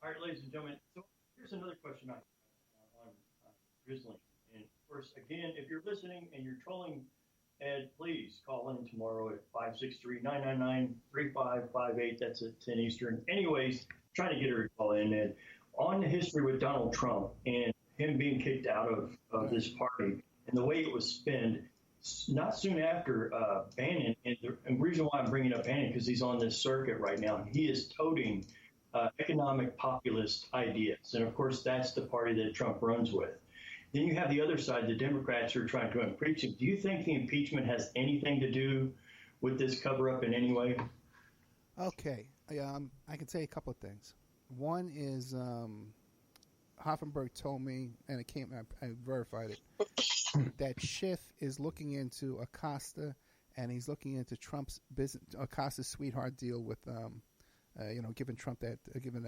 All right, ladies and gentlemen. So here's another question on Grizzly. And of course, again, if you're listening and you're trolling Ed, please call in tomorrow at 563-999-3558. That's at 10 Eastern. Anyways, trying to get her to call in. And on the history with Donald Trump and him being kicked out of this party and the way it was spent, not soon after Bannon, and the reason why I'm bringing up Bannon because he's on this circuit right now, and he is toting economic populist ideas. And of course, that's the party that Trump runs with. Then you have the other side, the Democrats who are trying to impeach him. Do you think the impeachment has anything to do with this cover-up in any way? Okay. I can say a couple of things. One is Hoffenberg told me, and I verified it, that Schiff is looking into Acosta, and he's looking into Trump's business, Acosta's sweetheart deal with, giving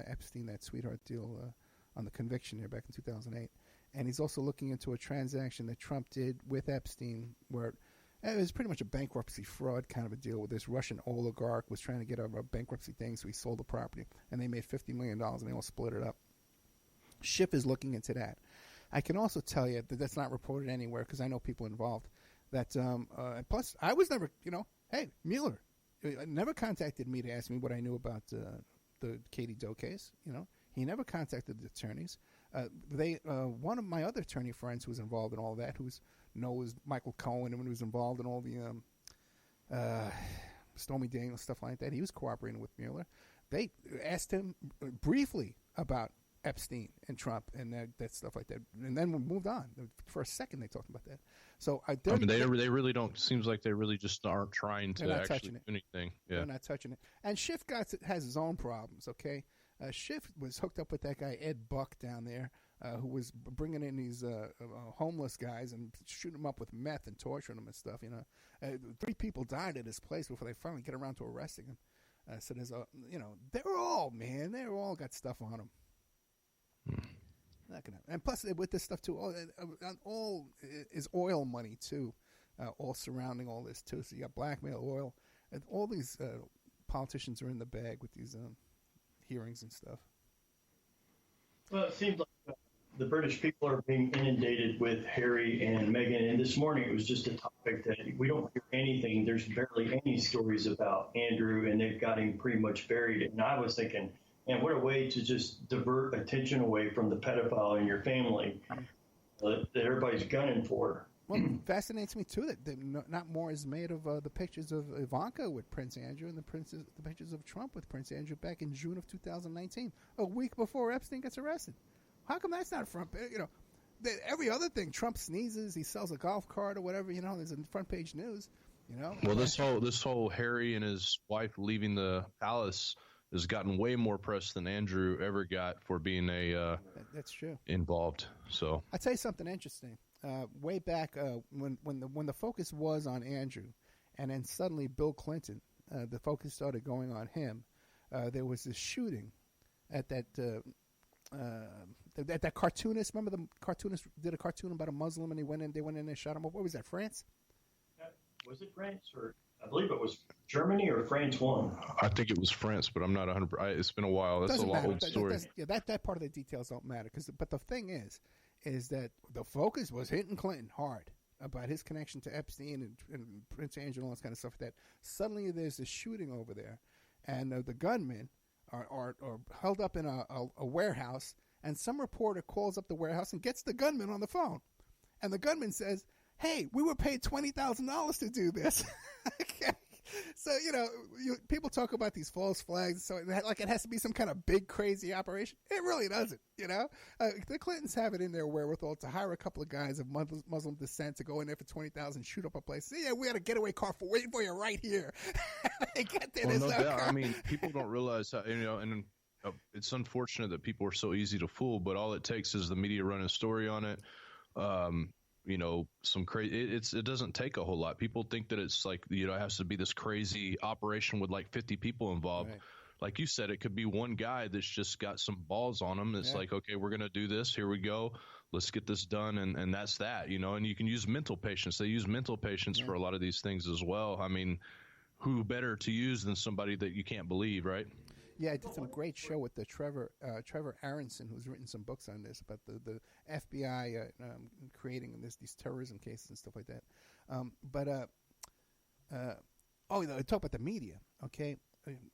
Epstein that sweetheart deal on the conviction here back in 2008. And he's also looking into a transaction that Trump did with Epstein where it was pretty much a bankruptcy fraud kind of a deal where this Russian oligarch was trying to get over a bankruptcy thing, so he sold the property. And they made $50 million, and they all split it up. Schiff is looking into that. I can also tell you that that's not reported anywhere because I know people involved. That plus, I was never, hey, Mueller never contacted me to ask me what I knew about the Katie Doe case. He never contacted the attorneys. One of my other attorney friends who was involved in all that, knows Michael Cohen and who was involved in all the Stormy Daniels stuff like that. He was cooperating with Mueller. They asked him briefly about Epstein and Trump and that stuff like that, and then we moved on. For a second, they talked about that. So they really don't. Seems like they really just aren't trying to actually do anything. Yeah, they're not touching it. And Schiff has his own problems. Okay, Schiff was hooked up with that guy Ed Buck down there, who was bringing in these homeless guys and shooting them up with meth and torturing them and stuff. 3 people died at his place before they finally get around to arresting him. So there's they're all got stuff on them. Not gonna, and plus with this stuff too, all is oil money too, all surrounding all this too. So you got blackmail, oil, and all these politicians are in the bag with these hearings and stuff. Well, it seems like the British people are being inundated with Harry and Meghan, and this morning it was just a topic that we don't hear anything. There's barely any stories about Andrew, and they've got him pretty much buried. And I was thinking, and what a way to just divert attention away from the pedophile in your family that everybody's gunning for. Well, it fascinates me, too, that not more is made of the pictures of Ivanka with Prince Andrew and the pictures of Trump with Prince Andrew back in June of 2019, a week before Epstein gets arrested. How come that's not front page? Every other thing, Trump sneezes, he sells a golf cart or whatever, there's a front page news, Well, this whole Harry and his wife leaving the palace has gotten way more press than Andrew ever got for being that's true involved. So I'll tell you something interesting. Way back when the focus was on Andrew, and then suddenly Bill Clinton, the focus started going on him. There was this shooting at that cartoonist. Remember the cartoonist did a cartoon about a Muslim, and they went in and shot him up. What was that? France? Was it France or? I believe it was Germany or France won. I think it was France, but I'm not 100%. It's been a while. That's a old story. That part of the details don't matter. But the thing is that the focus was hitting Clinton hard about his connection to Epstein and Prince Andrew and all this kind of stuff like that. Suddenly there's this shooting over there, and the gunmen are held up in a warehouse, and some reporter calls up the warehouse and gets the gunman on the phone. And the gunman says, hey, we were paid $20,000 to do this. Okay. So, people talk about these false flags. So, like, it has to be some kind of big, crazy operation. It really doesn't, The Clintons have it in their wherewithal to hire a couple of guys of Muslim descent to go in there for $20,000, shoot up a place. Say, yeah, we had a getaway car waiting for you right here. They get there. Well, no doubt. I mean, people don't realize how, and it's unfortunate that people are so easy to fool, but all it takes is the media running a story on it. Some crazy. It doesn't take a whole lot. People think that it's like it has to be this crazy operation with like 50 people involved. Right. Like you said, it could be one guy that's just got some balls on him. It's like, okay, we're gonna do this. Here we go. Let's get this done, and that's that. And you can use mental patience. They use mental patience for a lot of these things as well. I mean, who better to use than somebody that you can't believe, right? Yeah, I did some great show with the Trevor Aronson, who's written some books on this about the FBI creating these terrorism cases and stuff like that. Talk about the media. Okay,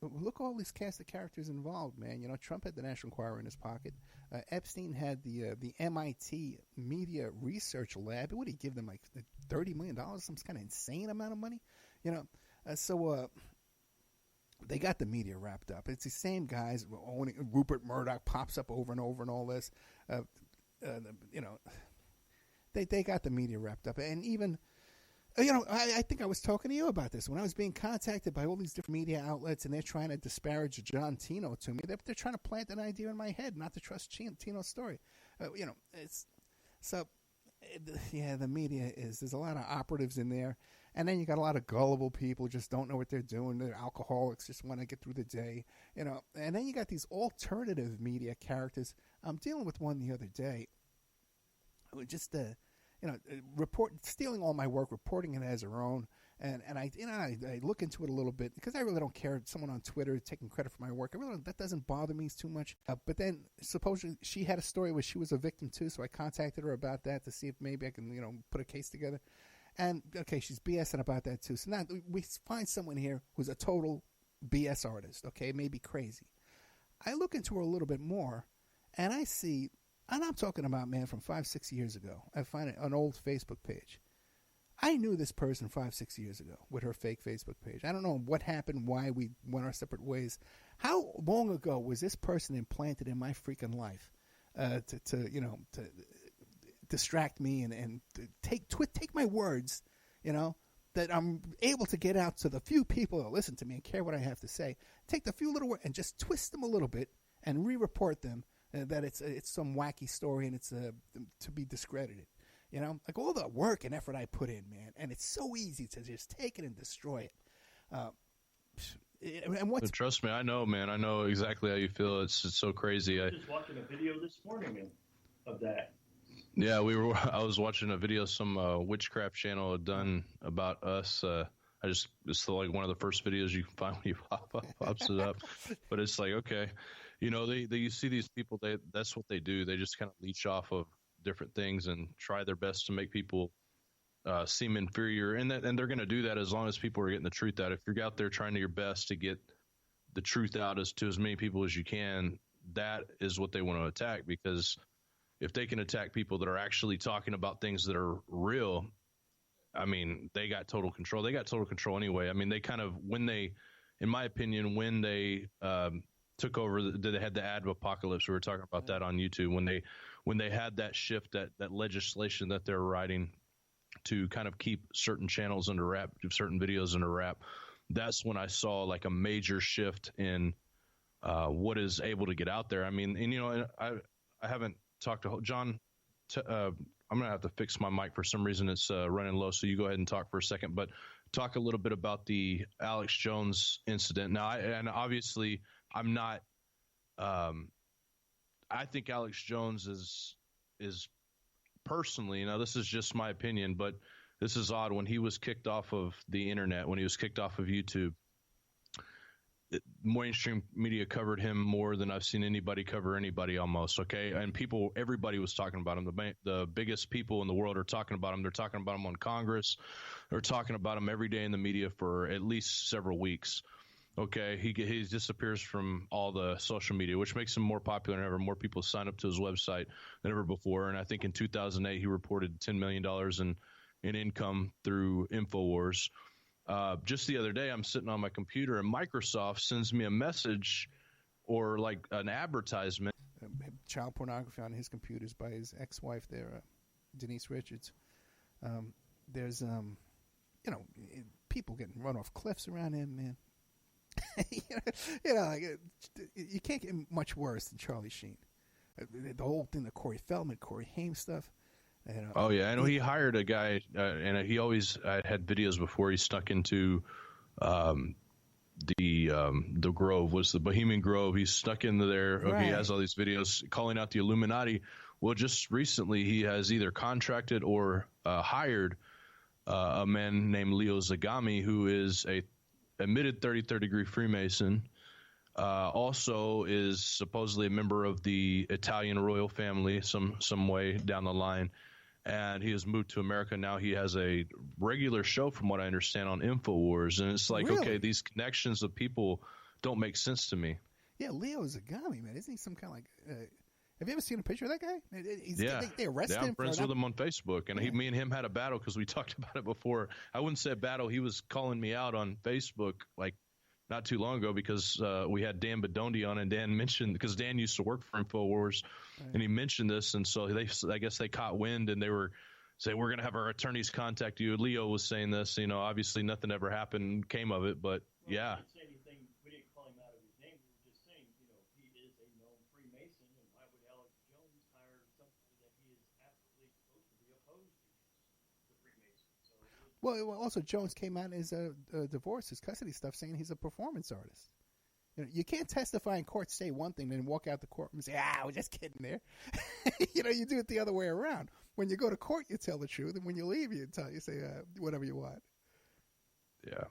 look all these cast of characters involved, man. Trump had the National Enquirer in his pocket. Epstein had the MIT Media Research Lab. What did he give them, like $30 million, some kind of insane amount of money? They got the media wrapped up. It's the same guys owning. Rupert Murdoch pops up over and over and all this. They got the media wrapped up. And even, I think I was talking to you about this when I was being contacted by all these different media outlets, and they're trying to disparage John Tino to me. They're trying to plant an idea in my head not to trust Tino's story. The media there's a lot of operatives in there. And then you got a lot of gullible people who just don't know what they're doing. They're alcoholics, just want to get through the day, And then you got these alternative media characters. I'm dealing with one the other day who just, stealing all my work, reporting it as her own. And I look into it a little bit because I really don't care. Someone on Twitter taking credit for my work, that doesn't bother me too much. But then supposedly she had a story where she was a victim too, so I contacted her about that to see if maybe I can, put a case together. And, okay, she's BSing about that, too. So now we find someone here who's a total BS artist, okay, maybe crazy. I look into her a little bit more, and I see, and I'm talking about, man, from 5-6 years ago. I find an old Facebook page. I knew this person 5-6 years ago with her fake Facebook page. I don't know what happened, why we went our separate ways. How long ago was this person implanted in my freaking life to distract me and take my words, that I'm able to get out to the few people that listen to me and care what I have to say. Take the few little words and just twist them a little bit and re-report them that it's some wacky story and it's to be discredited. Like all the work and effort I put in, man, and it's so easy to just take it and destroy it. And trust me, I know, man. I know exactly how you feel. It's so crazy. I was just watching a video this morning of that. Yeah, I was watching a video some witchcraft channel had done about us. It's like one of the first videos you can find when you pops it up. But it's like, okay, you see these people, that's what they do. They just kind of leech off of different things and try their best to make people seem inferior. And they're going to do that as long as people are getting the truth out. If you're out there trying your best to get the truth out to as many people as you can, that is what they want to attack, because if they can attack people that are actually talking about things that are real, I mean, they got total control. They got total control anyway. I mean, they kind of, in my opinion, when they took over, they had the ad apocalypse. We were talking about that on YouTube. When they had that shift, that legislation that they're writing to kind of keep certain channels under wrap, certain videos under wrap, that's when I saw like a major shift in what is able to get out there. I mean, and I haven't talked to John. I'm going to have to fix my mic for some reason. It's running low, so you go ahead and talk for a second. But talk a little bit about the Alex Jones incident. Now, obviously, I'm not. I think Alex Jones is personally. Now, this is just my opinion, but this is odd. When he was kicked off of the internet, when he was kicked off of YouTube, mainstream media covered him more than I've seen anybody cover anybody almost. Okay. And everybody was talking about him. The biggest people in the world are talking about him. They're talking about him on Congress. They're talking about him every day in the media for at least several weeks. Okay. He disappears from all the social media, which makes him more popular than ever. More people sign up to his website than ever before. And I think in 2008, he reported $10 million in income through InfoWars. Just the other day, I'm sitting on my computer and Microsoft sends me a message or like an advertisement. Child pornography on his computers by his ex-wife there, Denise Richards. There's, people getting run off cliffs around him, man. You can't get much worse than Charlie Sheen. The whole thing, the Corey Feldman, Corey Haim stuff. Oh yeah, I know he hired a guy, and he always had videos before he snuck into the Grove, was the Bohemian Grove. He snuck into there. Right. He has all these videos calling out the Illuminati. Well, just recently he has either contracted or hired a man named Leo Zagami, who is a admitted 33rd degree Freemason. Also is supposedly a member of the Italian royal family some way down the line. And he has moved to America. Now he has a regular show, from what I understand, on InfoWars. And it's like, Really? okay, these connections of people don't make sense to me. Yeah, Leo Zagami, man. Isn't he some kind of like... have you ever seen a picture of that guy? They arrested him. I'm friends with him on Facebook, and me and him had a battle because we talked about it before. I wouldn't say a battle. He was calling me out on Facebook like not too long ago because we had Dan Bedondi on, and Dan mentioned, because Dan used to work for InfoWars, and he mentioned this, and so I guess they caught wind, and they were saying, we're going to have our attorneys contact you. Leo was saying this, obviously nothing ever happened, came of it, but yeah. Well, also Jones came out in his divorce, his custody stuff, saying he's a performance artist. You can't testify in court, say one thing, then walk out the courtroom and say, we're just kidding there. You do it the other way around. When you go to court, you tell the truth, and when you leave, you say whatever you want. Yeah.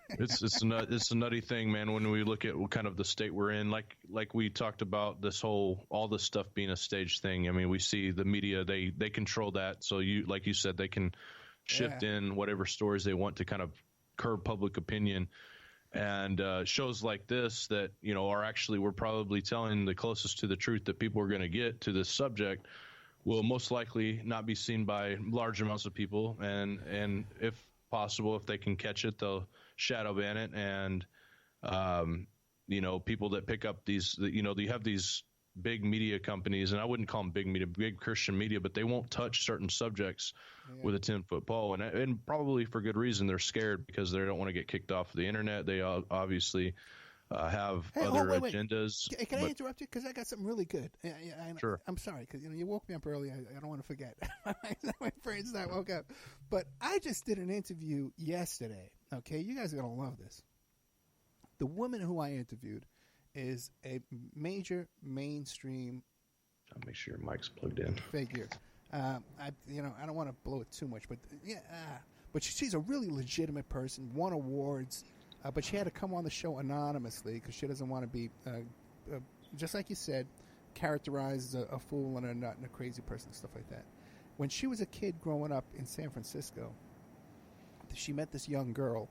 It's a nutty thing, man, when we look at kind of the state we're in. Like we talked about all this stuff being a staged thing. I mean, we see the media, they control that. So like you said, they can shift in whatever stories they want to kind of curb public opinion. And shows like this that, are actually, we're probably telling the closest to the truth that people are going to get to this subject, will most likely not be seen by large amounts of people. And if possible, if they can catch it, they'll shadow ban it. And, people that pick up these, you have these big media companies, and I wouldn't call them big media, big Christian media, but they won't touch certain subjects with a 10-foot pole, and probably for good reason. They're scared because they don't want to get kicked off the internet. They obviously have other agendas. Can I interrupt you? Because I got something really good. Sure. I'm sorry, because you woke me up early. I don't want to forget. My brain's not woke up. But I just did an interview yesterday. Okay, you guys are going to love this. The woman who I interviewed is a major mainstream. I'll make sure your mic's plugged in. Figure. I don't want to blow it too much, but but she's a really legitimate person. Won awards, but she had to come on the show anonymously because she doesn't want to be, just like you said, characterized as a fool and a nut and a crazy person and stuff like that. When she was a kid growing up in San Francisco, she met this young girl.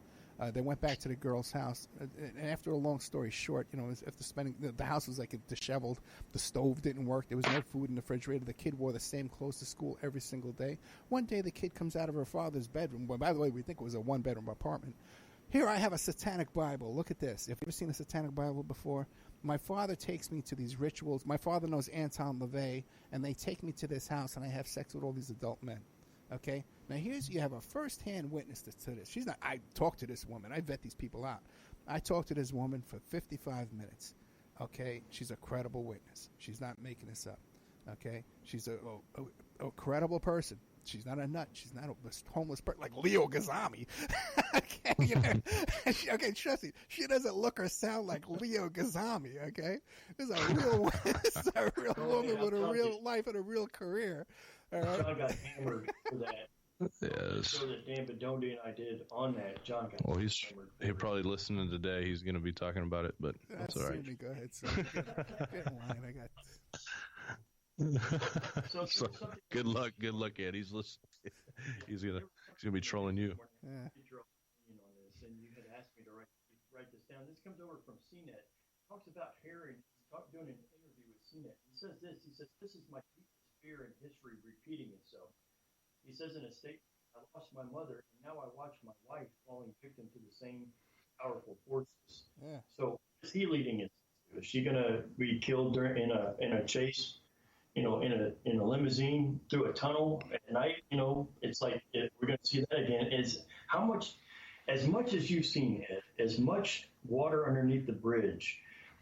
They went back to the girl's house, and after a long story short, after spending, the house was like disheveled. The stove didn't work. There was no food in the refrigerator. The kid wore the same clothes to school every single day. One day, the kid comes out of her father's bedroom. Well, by the way, we think it was a one-bedroom apartment. Here, I have a satanic Bible. Look at this. Have you ever seen a satanic Bible before? My father takes me to these rituals. My father knows Anton LaVey, and they take me to this house, and I have sex with all these adult men. Okay? Now, you have a first-hand witness to this. I talked to this woman. I vet these people out. I talked to this woman for 55 minutes. Okay? She's a credible witness. She's not making this up. Okay? She's a credible person. She's not a nut. She's not a homeless person like Leo Gazami. Okay? Okay, trust me. She doesn't look or sound like Leo Gazami, okay? This is a real woman with a real life and a real career. All right? John got hammered for that. Yes. So that Dan Bedondi and I did on that, John got hammered. He'll probably listening today. He's going to be talking about it, but that's all right. Go ahead, son. Get in line. I got so, good luck, Ed. He's listening. He's gonna be trolling you. Yeah. And you had asked me to write this down. This comes over from CNET. Talks about hearing. Doing an interview with CNET. He says this. He says, "This is my deepest fear in history repeating itself." He says in a statement, "I lost my mother, and now I watch my wife falling victim to the same powerful forces." Yeah. So, is he leading it? Is she going to be killed in a chase? In a limousine through a tunnel at night? It's like we're going to see that again. As much as you've seen it, as much water underneath the bridge.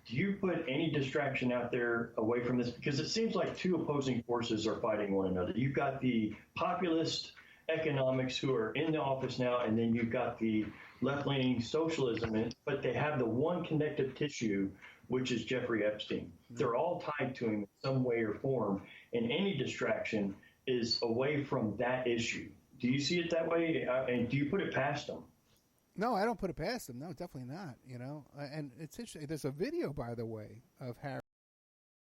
Do you put any distraction out there away from this? Because it seems like two opposing forces are fighting one another. You've got the populist economics who are in the office now, and then you've got the left-leaning socialism, but they have the one connective tissue, which is Jeffrey Epstein. They're all tied to him in some way or form, and any distraction is away from that issue. Do you see it that way? And do you put it past them? No, I don't put it past him. No, definitely not. And it's interesting. There's a video, by the way, of Harry